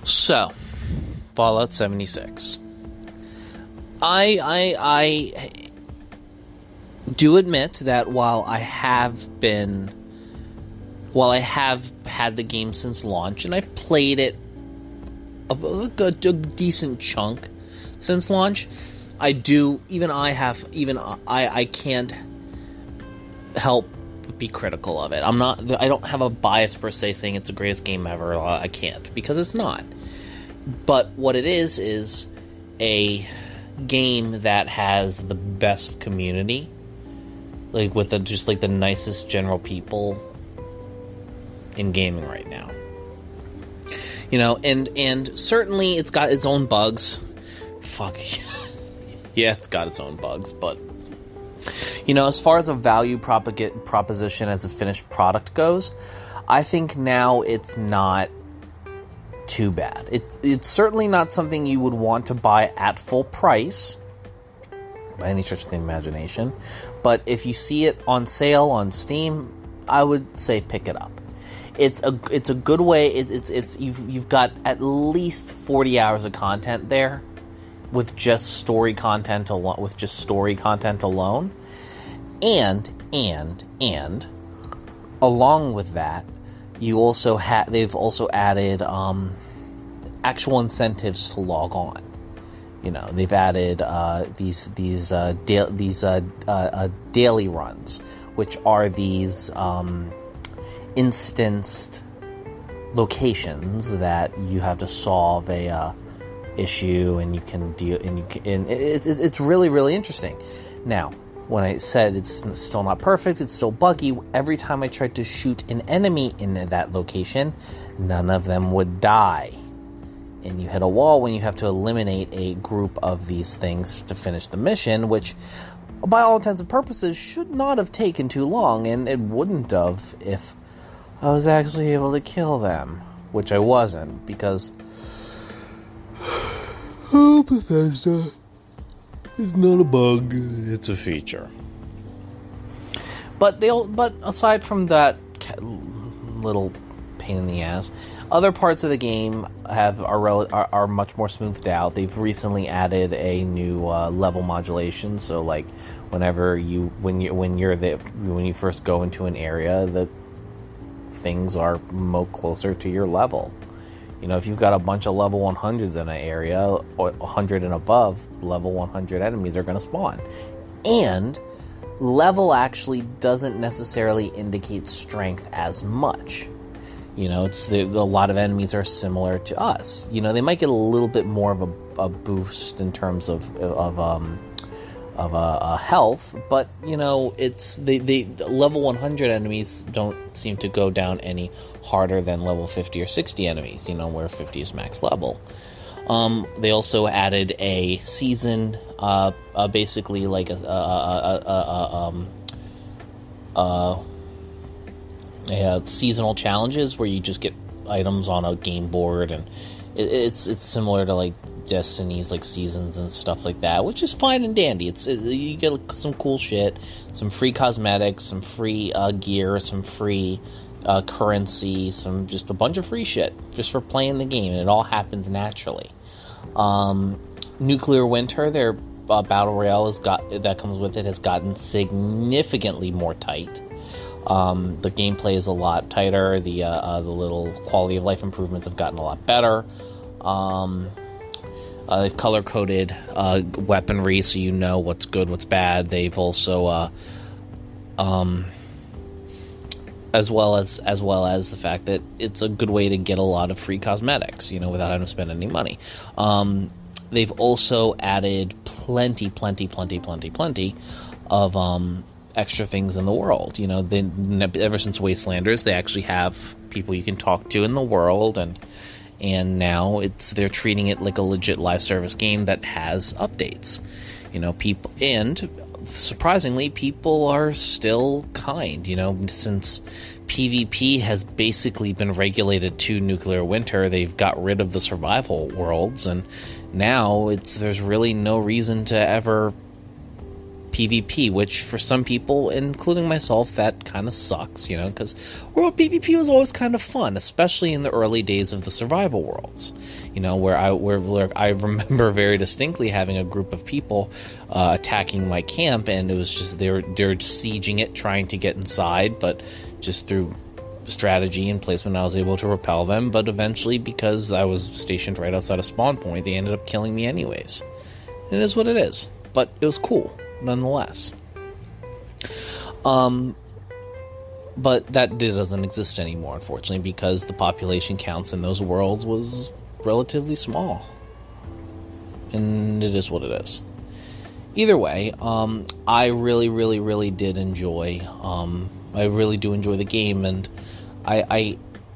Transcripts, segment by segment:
So, Fallout 76. I do admit that while I have had the game since launch, and I've played it a decent chunk since launch, I can't help but be critical of it. I don't have a bias per se saying it's the greatest game ever. I can't, because it's not. But what it is a game that has the best community, like with the nicest general people in gaming right now. And certainly it's got its own bugs. Fuck. Yeah, it's got its own bugs, but as far as a value proposition as a finished product goes, I think now it's not too bad. It's certainly not something you would want to buy at full price by any stretch of the imagination, but if you see it on sale on Steam, I would say pick it up. It's a good way. You've got at least 40 hours of content there with just story content alone. And along with that, they've also added actual incentives to log on. They've added these daily runs, which are these instanced locations that you have to solve a issue, and you can deal, and it's really, really interesting. Now, when I said it's still not perfect, it's still buggy, every time I tried to shoot an enemy in that location, none of them would die. And you hit a wall when you have to eliminate a group of these things to finish the mission, which, by all intents and purposes, should not have taken too long, and it wouldn't have if I was actually able to kill them, which I wasn't, because Bethesda, it's not a bug, it's a feature. But aside from that little pain in the ass, other parts of the game are much more smoothed out. They've recently added a new level modulation, so like when you first go into an area, the things are closer to your level. If you've got a bunch of level 100s in an area, or 100 and above, level 100 enemies are going to spawn. And level actually doesn't necessarily indicate strength as much. A lot of enemies are similar to us. They might get a little bit more of a boost in terms of health, but it's the level 100 enemies don't seem to go down any harder than level 50 or 60 enemies, where 50 is max level. They also added a season, basically like seasonal challenges where you just get items on a game board, and it's similar to like Destiny's like seasons and stuff like that, which is fine and dandy. You get some cool shit, some free cosmetics, some free gear, some free currency, just a bunch of free shit just for playing the game, and it all happens naturally. Nuclear Winter, their battle royale that comes with it, has gotten significantly more tight. The gameplay is a lot tighter. The little quality of life improvements have gotten a lot better. They've color-coded weaponry, so you know what's good, what's bad. They've also, as well as the fact that it's a good way to get a lot of free cosmetics, without having to spend any money. They've also added plenty of extra things in the world. Ever since Wastelanders, they actually have people you can talk to in the world, and now they're treating it like a legit live service game that has updates. People, and surprisingly, people are still kind. Since PvP has basically been regulated to Nuclear Winter, they've got rid of the survival worlds, and now there's really no reason to ever PvP, which for some people, including myself, that kind of sucks, because world PvP was always kind of fun, especially in the early days of the survival worlds, where I remember very distinctly having a group of people attacking my camp, and it was just they're sieging it, trying to get inside, but just through strategy and placement I was able to repel them. But eventually, because I was stationed right outside a spawn point, they ended up killing me anyways. It is what it is, but it was cool nonetheless. But that doesn't exist anymore, unfortunately, because the population counts in those worlds was relatively small, and it is what it is. Either way, I really did enjoy. I really do enjoy the game, and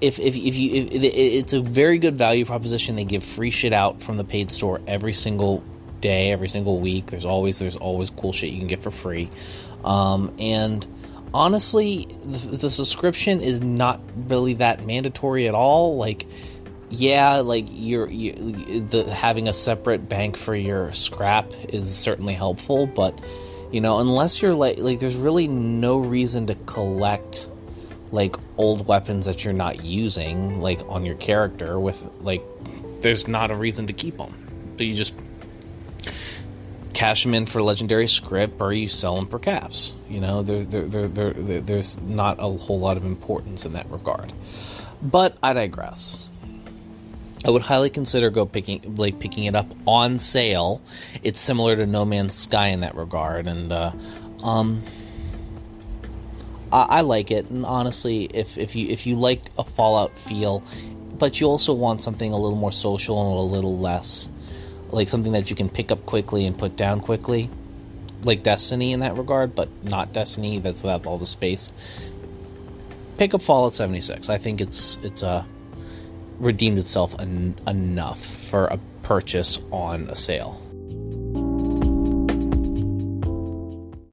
if it's a very good value proposition. They give free shit out from the paid store every single day, every single week. There's always cool shit you can get for free, and honestly, the subscription is not really that mandatory at all. Like, yeah, like having a separate bank for your scrap is certainly helpful, but unless you're like there's really no reason to collect like old weapons that you're not using like on your character with there's not a reason to keep them. So you just cash them in for legendary script, or you sell them for caps. There's not a whole lot of importance in that regard. But I digress. I would highly consider picking it up on sale. It's similar to No Man's Sky in that regard, and I like it. And honestly, if you like a Fallout feel, but you also want something a little more social and a little less like something that you can pick up quickly and put down quickly, like Destiny in that regard, but not Destiny, that's without all the space, pick up Fallout 76. I think it's redeemed itself enough for a purchase on a sale.